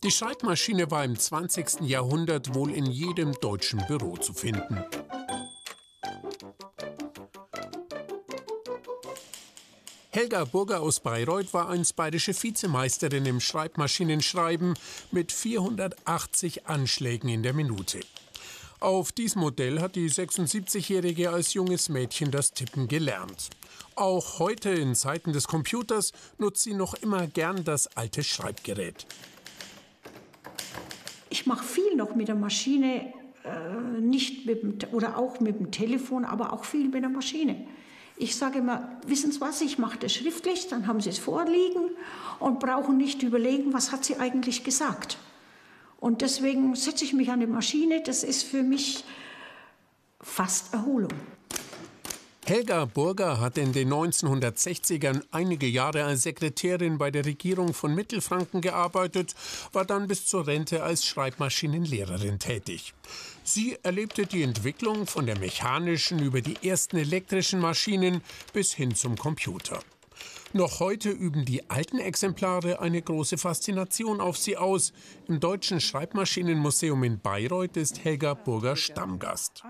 Die Schreibmaschine war im 20. Jahrhundert wohl in jedem deutschen Büro zu finden. Helga Burger aus Bayreuth war einst bayerische Vizemeisterin im Schreibmaschinenschreiben mit 480 Anschlägen in der Minute. Auf diesem Modell hat die 76-Jährige als junges Mädchen das Tippen gelernt. Auch heute in Zeiten des Computers nutzt sie noch immer gern das alte Schreibgerät. Ich mache viel noch mit der Maschine, nicht oder auch mit dem Telefon, aber auch viel mit der Maschine. Ich sage immer, wissen Sie was, ich mache das schriftlich, dann haben Sie es vorliegen und brauchen nicht überlegen, was hat sie eigentlich gesagt. Und deswegen setze ich mich an die Maschine, das ist für mich fast Erholung. Helga Burger hat in den 1960ern einige Jahre als Sekretärin bei der Regierung von Mittelfranken gearbeitet, war dann bis zur Rente als Schreibmaschinenlehrerin tätig. Sie erlebte die Entwicklung von der mechanischen über die ersten elektrischen Maschinen bis hin zum Computer. Noch heute üben die alten Exemplare eine große Faszination auf sie aus. Im Deutschen Schreibmaschinenmuseum in Bayreuth ist Helga Burger Stammgast.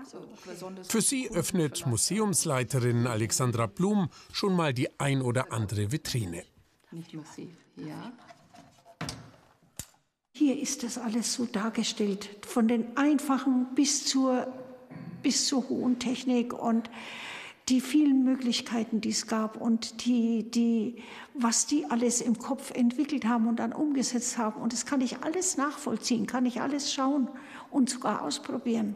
Für sie öffnet Museumsleiterin Alexandra Blum schon mal die ein oder andere Vitrine. Nicht massiv, ja. Hier ist das alles so dargestellt, von den einfachen bis zur hohen Technik und die vielen Möglichkeiten, die es gab und was die alles im Kopf entwickelt haben und dann umgesetzt haben. Und das kann ich alles nachvollziehen, kann ich alles schauen und sogar ausprobieren.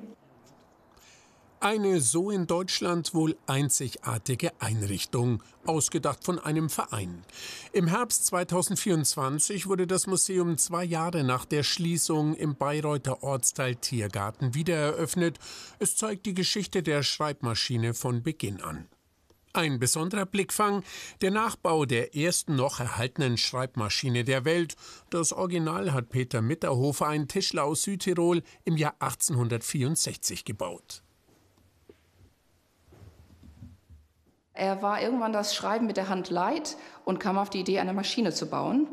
Eine so in Deutschland wohl einzigartige Einrichtung, ausgedacht von einem Verein. Im Herbst 2024 wurde das Museum 2 Jahre nach der Schließung im Bayreuther Ortsteil Tiergarten wiedereröffnet. Es zeigt die Geschichte der Schreibmaschine von Beginn an. Ein besonderer Blickfang, der Nachbau der ersten noch erhaltenen Schreibmaschine der Welt. Das Original hat Peter Mitterhofer, ein Tischler aus Südtirol, im Jahr 1864 gebaut. Er war irgendwann das Schreiben mit der Hand leid und kam auf die Idee, eine Maschine zu bauen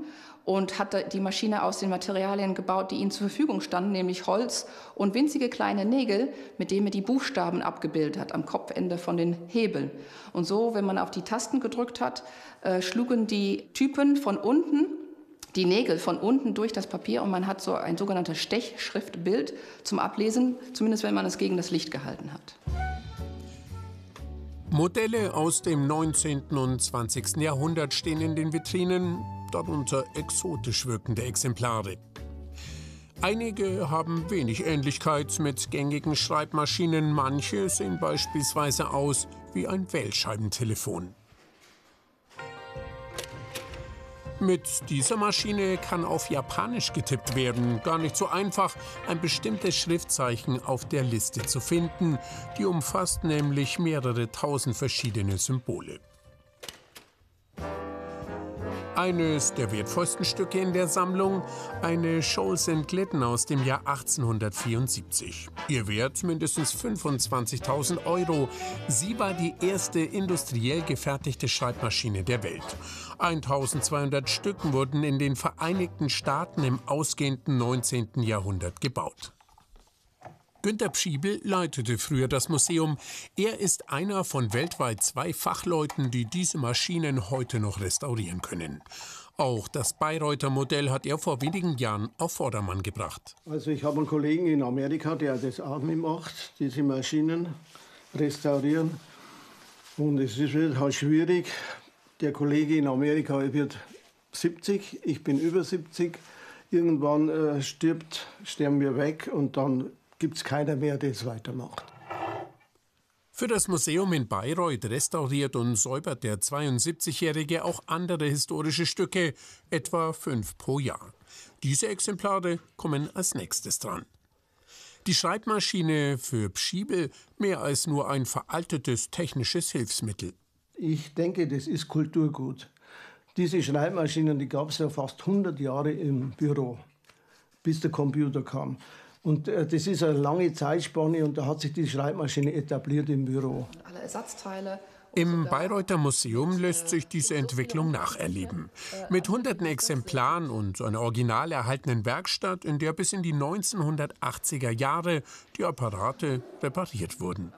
und hat die Maschine aus den Materialien gebaut, die ihm zur Verfügung standen, nämlich Holz und winzige kleine Nägel, mit denen er die Buchstaben abgebildet hat, am Kopfende von den Hebeln. Und so, wenn man auf die Tasten gedrückt hat, schlugen die Typen von unten, die Nägel von unten durch das Papier und man hat so ein sogenanntes Stechschriftbild zum Ablesen, zumindest wenn man es gegen das Licht gehalten hat. Modelle aus dem 19. und 20. Jahrhundert stehen in den Vitrinen, darunter exotisch wirkende Exemplare. Einige haben wenig Ähnlichkeit mit gängigen Schreibmaschinen, manche sehen beispielsweise aus wie ein Wählscheibentelefon. Mit dieser Maschine kann auf Japanisch getippt werden. Gar nicht so einfach, ein bestimmtes Schriftzeichen auf der Liste zu finden. Die umfasst nämlich mehrere tausend verschiedene Symbole. Eines der wertvollsten Stücke in der Sammlung, eine Scholes & Lytton aus dem Jahr 1874. Ihr Wert mindestens 25.000 €. Sie war die erste industriell gefertigte Schreibmaschine der Welt. 1200 Stück wurden in den Vereinigten Staaten im ausgehenden 19. Jahrhundert gebaut. Günter Pschiebel leitete früher das Museum. Er ist einer von weltweit 2 Fachleuten, die diese Maschinen heute noch restaurieren können. Auch das Bayreuther Modell hat er vor wenigen Jahren auf Vordermann gebracht. Also ich habe einen Kollegen in Amerika, der das auch mitmacht, diese Maschinen restaurieren. Und es wird halt schwierig. Der Kollege in Amerika wird 70, ich bin über 70. Irgendwann sterben wir weg und dann gibt es keiner mehr, der es weitermacht. Für das Museum in Bayreuth restauriert und säubert der 72-Jährige auch andere historische Stücke, etwa 5 pro Jahr. Diese Exemplare kommen als nächstes dran. Die Schreibmaschine für Pschiebel mehr als nur ein veraltetes technisches Hilfsmittel. Ich denke, das ist Kulturgut. Diese Schreibmaschinen, die gab es ja fast 100 Jahre im Büro, bis der Computer kam. Und das ist eine lange Zeitspanne und da hat sich die Schreibmaschine etabliert im Büro. Alle Ersatzteile Im Bayreuther Museum lässt sich diese Entwicklung nacherleben. Mit hunderten Exemplaren und einer original erhaltenen Werkstatt, in der bis in die 1980er Jahre die Apparate repariert wurden.